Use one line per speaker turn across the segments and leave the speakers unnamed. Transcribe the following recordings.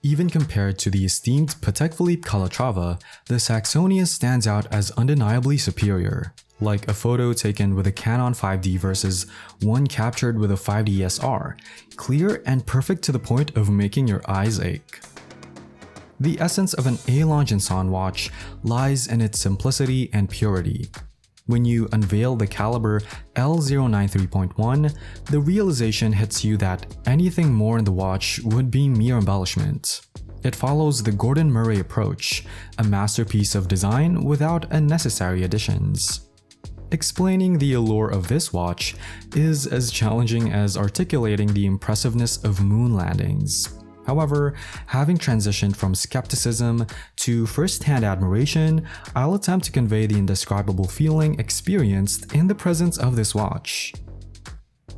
Even compared to the esteemed Patek Philippe Calatrava, the Saxonia stands out as undeniably superior. Like a photo taken with a Canon 5D versus one captured with a 5D SR, clear and perfect to the point of making your eyes ache. The essence of an Lange Sohne watch lies in its simplicity and purity. When you unveil the Caliber L093.1, the realization hits you that anything more in the watch would be mere embellishment. It follows the Gordon Murray approach, a masterpiece of design without unnecessary additions. Explaining the allure of this watch is as challenging as articulating the impressiveness of moon landings. However, having transitioned from skepticism to first-hand admiration, I'll attempt to convey the indescribable feeling experienced in the presence of this watch.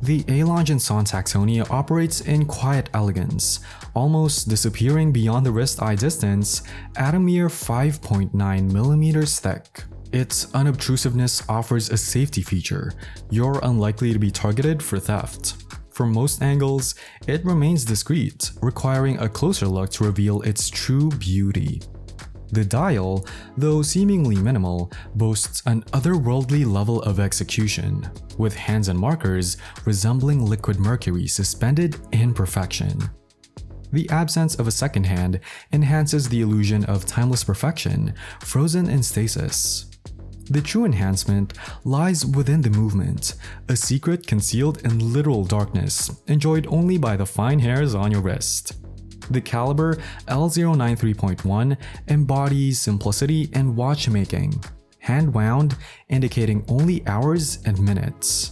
The Lange Sohne Saxonia operates in quiet elegance, almost disappearing beyond the wrist eye distance at a mere 5.9mm thick. Its unobtrusiveness offers a safety feature. You're unlikely to be targeted for theft. From most angles, it remains discreet, requiring a closer look to reveal its true beauty. The dial, though seemingly minimal, boasts an otherworldly level of execution, with hands and markers resembling liquid mercury suspended in perfection. The absence of a second hand enhances the illusion of timeless perfection, frozen in stasis. The true enhancement lies within the movement, a secret concealed in literal darkness, enjoyed only by the fine hairs on your wrist. The Caliber L093.1 embodies simplicity in watchmaking, hand-wound, indicating only hours and minutes.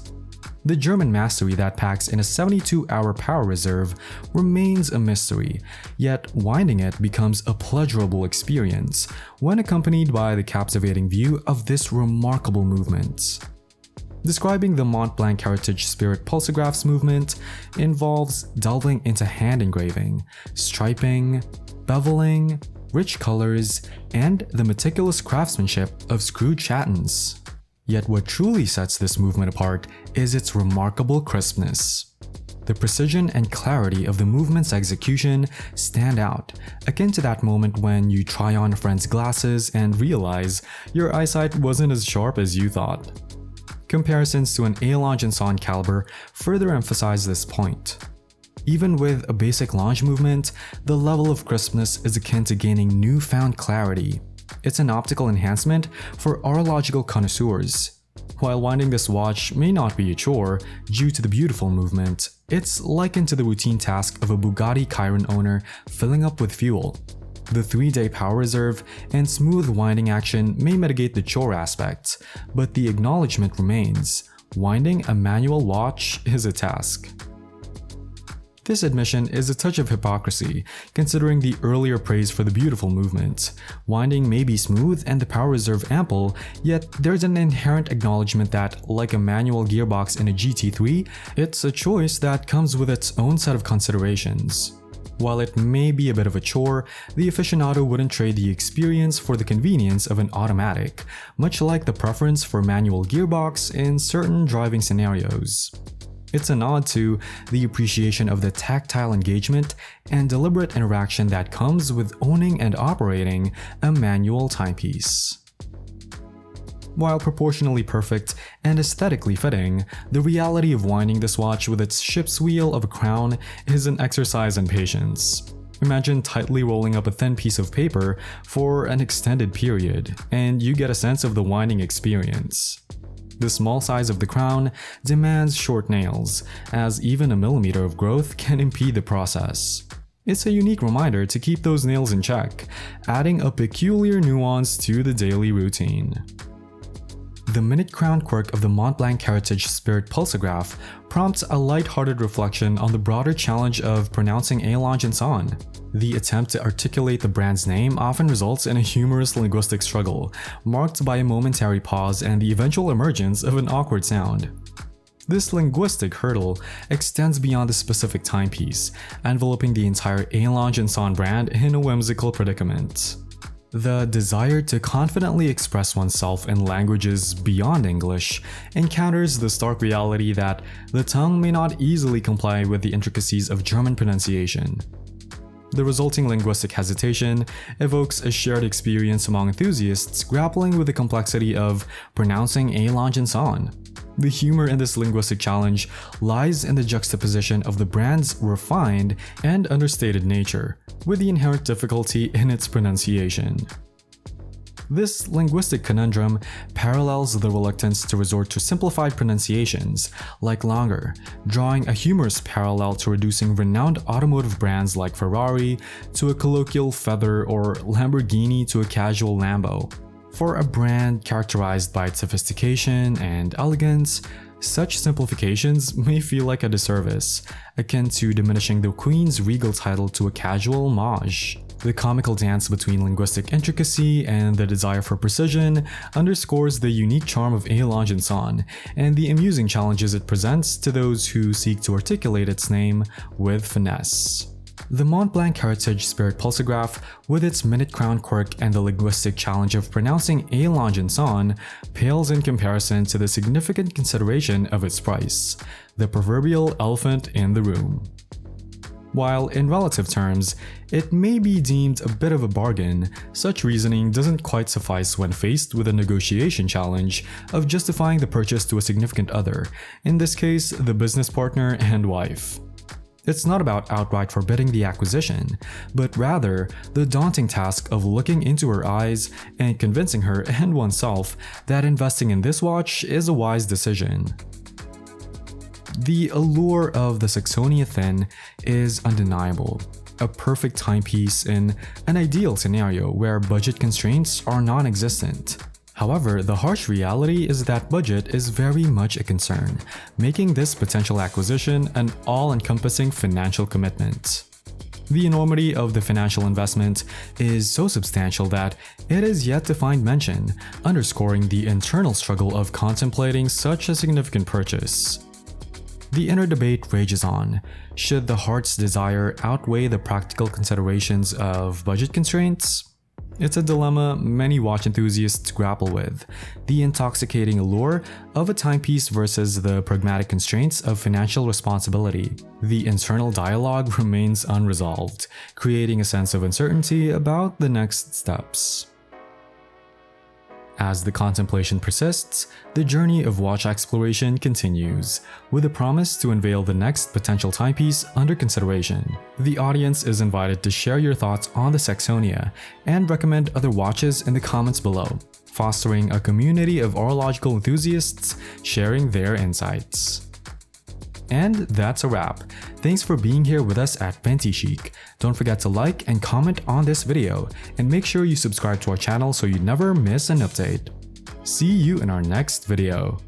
The German mastery that packs in a 72-hour power reserve remains a mystery, yet winding it becomes a pleasurable experience when accompanied by the captivating view of this remarkable movement. Describing the Montblanc Heritage Spirit Pulsograph's movement involves delving into hand engraving, striping, beveling, rich colors, and the meticulous craftsmanship of screwed chattons. Yet what truly sets this movement apart is its remarkable crispness. The precision and clarity of the movement's execution stand out, akin to that moment when you try on a friend's glasses and realize your eyesight wasn't as sharp as you thought. Comparisons to an Lange Sohne caliber further emphasize this point. Even with a basic Lange movement, the level of crispness is akin to gaining newfound clarity. It's an optical enhancement for horological connoisseurs. While winding this watch may not be a chore due to the beautiful movement, it's likened to the routine task of a Bugatti Chiron owner filling up with fuel. The 3-day power reserve and smooth winding action may mitigate the chore aspect, but the acknowledgement remains: winding a manual watch is a task. This admission is a touch of hypocrisy, considering the earlier praise for the beautiful movement. Winding may be smooth and the power reserve ample, yet there's an inherent acknowledgement that, like a manual gearbox in a GT3, it's a choice that comes with its own set of considerations. While it may be a bit of a chore, the aficionado wouldn't trade the experience for the convenience of an automatic, much like the preference for manual gearbox in certain driving scenarios. It's a nod to the appreciation of the tactile engagement and deliberate interaction that comes with owning and operating a manual timepiece. While proportionally perfect and aesthetically fitting, the reality of winding this watch with its ship's wheel of a crown is an exercise in patience. Imagine tightly rolling up a thin piece of paper for an extended period, and you get a sense of the winding experience. The small size of the crown demands short nails, as even a millimeter of growth can impede the process. It's a unique reminder to keep those nails in check, adding a peculiar nuance to the daily routine. The minute crown quirk of the Montblanc Heritage Spirit Pulsograph prompts a light-hearted reflection on the broader challenge of pronouncing Lange Sohne. The attempt to articulate the brand's name often results in a humorous linguistic struggle, marked by a momentary pause and the eventual emergence of an awkward sound. This linguistic hurdle extends beyond the specific timepiece, enveloping the entire Lange Sohne brand in a whimsical predicament. The desire to confidently express oneself in languages beyond English encounters the stark reality that the tongue may not easily comply with the intricacies of German pronunciation. The resulting linguistic hesitation evokes a shared experience among enthusiasts grappling with the complexity of pronouncing a Lange Sohne. The humor in this linguistic challenge lies in the juxtaposition of the brand's refined and understated nature, with the inherent difficulty in its pronunciation. This linguistic conundrum parallels the reluctance to resort to simplified pronunciations like Lange, drawing a humorous parallel to reducing renowned automotive brands like Ferrari to a colloquial feather or Lamborghini to a casual Lambo. For a brand characterized by its sophistication and elegance, such simplifications may feel like a disservice, akin to diminishing the Queen's regal title to a casual homage. The comical dance between linguistic intricacy and the desire for precision underscores the unique charm of a Lange Sohne and the amusing challenges it presents to those who seek to articulate its name with finesse. The Montblanc Heritage Spirit Pulsograph, with its minute crown quirk and the linguistic challenge of pronouncing a Lange Sohne, pales in comparison to the significant consideration of its price, the proverbial elephant in the room. While in relative terms, it may be deemed a bit of a bargain, such reasoning doesn't quite suffice when faced with a negotiation challenge of justifying the purchase to a significant other, in this case, the business partner and wife. It's not about outright forbidding the acquisition, but rather the daunting task of looking into her eyes and convincing her and oneself that investing in this watch is a wise decision. The allure of the Saxonia Thin is undeniable, a perfect timepiece in an ideal scenario where budget constraints are non-existent. However, the harsh reality is that budget is very much a concern, making this potential acquisition an all-encompassing financial commitment. The enormity of the financial investment is so substantial that it is yet to find mention, underscoring the internal struggle of contemplating such a significant purchase. The inner debate rages on. Should the heart's desire outweigh the practical considerations of budget constraints? It's a dilemma many watch enthusiasts grapple with, the intoxicating allure of a timepiece versus the pragmatic constraints of financial responsibility. The internal dialogue remains unresolved, creating a sense of uncertainty about the next steps. As the contemplation persists, the journey of watch exploration continues, with a promise to unveil the next potential timepiece under consideration. The audience is invited to share your thoughts on the Saxonia and recommend other watches in the comments below, fostering a community of horological enthusiasts sharing their insights. And that's a wrap. Thanks for being here with us at Ventichic. Don't forget to like and comment on this video, and make sure you subscribe to our channel so you never miss an update. See you in our next video.